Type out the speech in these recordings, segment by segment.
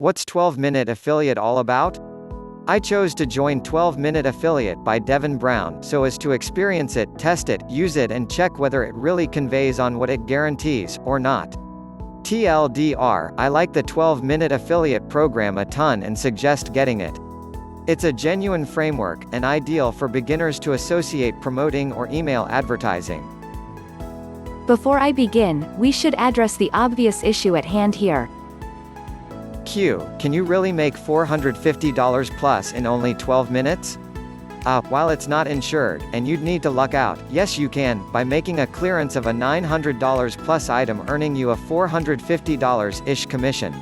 What's 12-minute affiliate all about? I chose to join 12-minute affiliate by Devin Brown so as to experience it, test it, use it and check whether it really conveys on what it guarantees, or not. TLDR, I like the 12-minute affiliate program a ton and suggest getting it. It's a genuine framework, and ideal for beginners to associate promoting or email advertising. Before I begin, we should address the obvious issue at hand here. Q, can you really make $450 plus in only 12 minutes? While it's not insured, and you'd need to luck out, yes you can, by making a clearance of a $900 plus item earning you a $450-ish commission.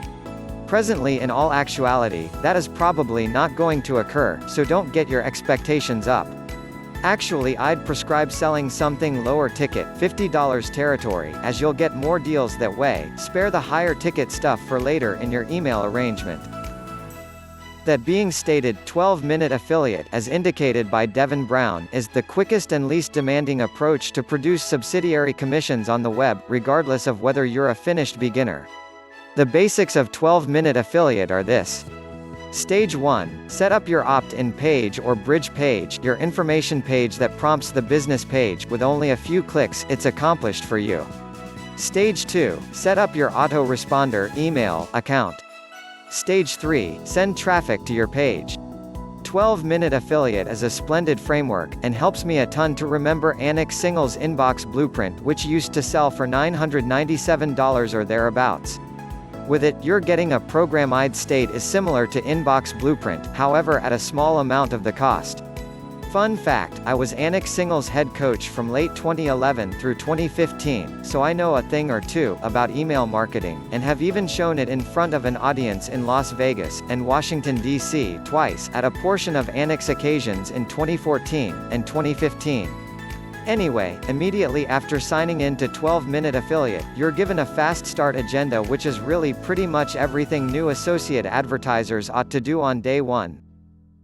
Presently in all actuality, that is probably not going to occur, so don't get your expectations up. Actually I'd prescribe selling something lower ticket, $50 territory, as you'll get more deals that way. Spare the higher ticket stuff for later in your email arrangement. That being stated, 12-minute affiliate, as indicated by Devin Brown, is the quickest and least demanding approach to produce subsidiary commissions on the web, regardless of whether you're a finished beginner. The basics of 12-minute affiliate are this. Stage 1. Set up your opt-in page or bridge page, your information page that prompts the business page. With only a few clicks, it's accomplished for you. Stage 2. Set up your autoresponder email account. Stage 3. Send traffic to your page. 12-minute affiliate is a splendid framework, and helps me a ton to remember Anik Singh's Inbox Blueprint, which used to sell for $997 or thereabouts. With it, you're getting a program I'd state is similar to Inbox Blueprint, however at a small amount of the cost. Fun fact, I was Anik Singh's head coach from late 2011 through 2015, so I know a thing or two about email marketing, and have even shown it in front of an audience in Las Vegas and Washington, D.C. twice, at a portion of Anik's occasions in 2014 and 2015. Anyway, immediately after signing in to 12-minute affiliate, you're given a fast start agenda, which is really pretty much everything new associate advertisers ought to do on day one.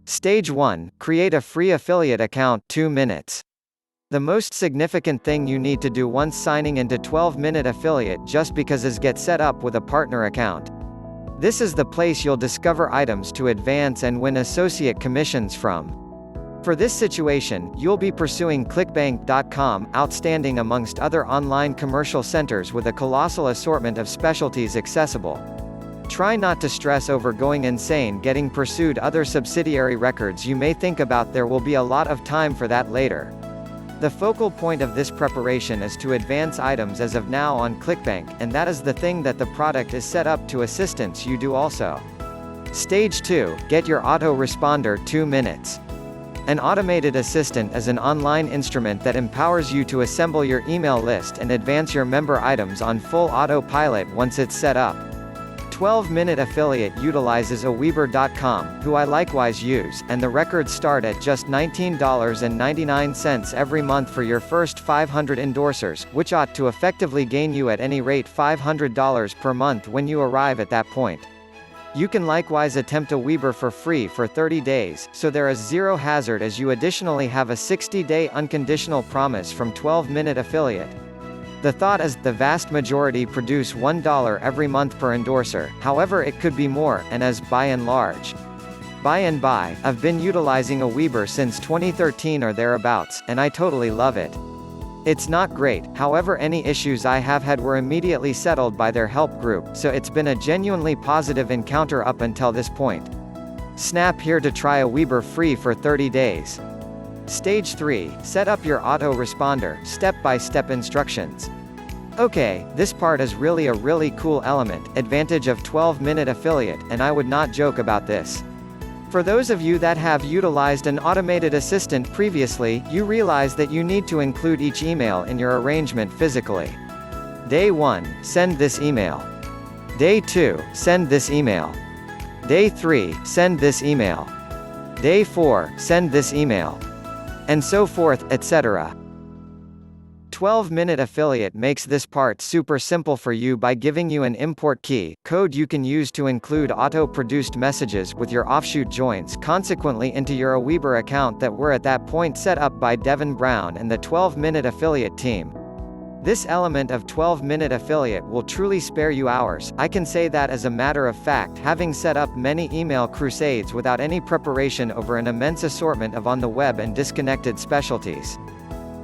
Stage 1. Create a free affiliate account, 2 minutes. The most significant thing you need to do once signing into 12-minute affiliate just because is get set up with a partner account. This is the place you'll discover items to advance and win associate commissions from. For this situation, you'll be pursuing clickbank.com, outstanding amongst other online commercial centers with a colossal assortment of specialties accessible. Try not to stress over going insane getting pursued other subsidiary records you may think about. There will be a lot of time for that later. The focal point of this preparation is to advance items as of now on ClickBank, and that is the thing that the product is set up to assistance you do also. Stage 2. Get your autoresponder, 2 minutes. An automated assistant is an online instrument that empowers you to assemble your email list and advance your member items on full autopilot once it's set up. 12-minute affiliate utilizes Aweber.com, who I likewise use, and the records start at just $19.99 every month for your first 500 endorsers, which ought to effectively gain you at any rate $500 per month when you arrive at that point. You can likewise attempt Aweber for free for 30 days, so there is zero hazard, as you additionally have a 60-day unconditional promise from 12-minute affiliate. The thought is, the vast majority produce $1 every month per endorser, however it could be more, and as, by and large. I've been utilizing Aweber since 2013 or thereabouts, and I totally love it. It's not great, however any issues I have had were immediately settled by their help group, so it's been a genuinely positive encounter up until this point. Snap here to try Aweber free for 30 days. Stage 3. Set up your autoresponder, step-by-step instructions. Okay, this part is really a really cool element, advantage of 12-minute affiliate, and I would not joke about this. For those of you that have utilized an automated assistant previously, you realize that you need to include each email in your arrangement physically. Day 1, send this email. Day 2, send this email. Day 3, send this email. Day 4, send this email. And so forth, etc. 12-minute affiliate makes this part super simple for you by giving you an import key code you can use to include auto-produced messages with your offshoot joins consequently into your Aweber account that were at that point set up by Devin Brown and the 12-minute affiliate team. This element of 12-minute affiliate will truly spare you hours. I can say that as a matter of fact, having set up many email crusades without any preparation over an immense assortment of on the web and disconnected specialties.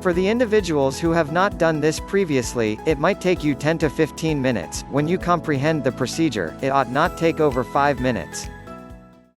For the individuals who have not done this previously, it might take you 10 to 15 minutes. When you comprehend the procedure, it ought not take over 5 minutes.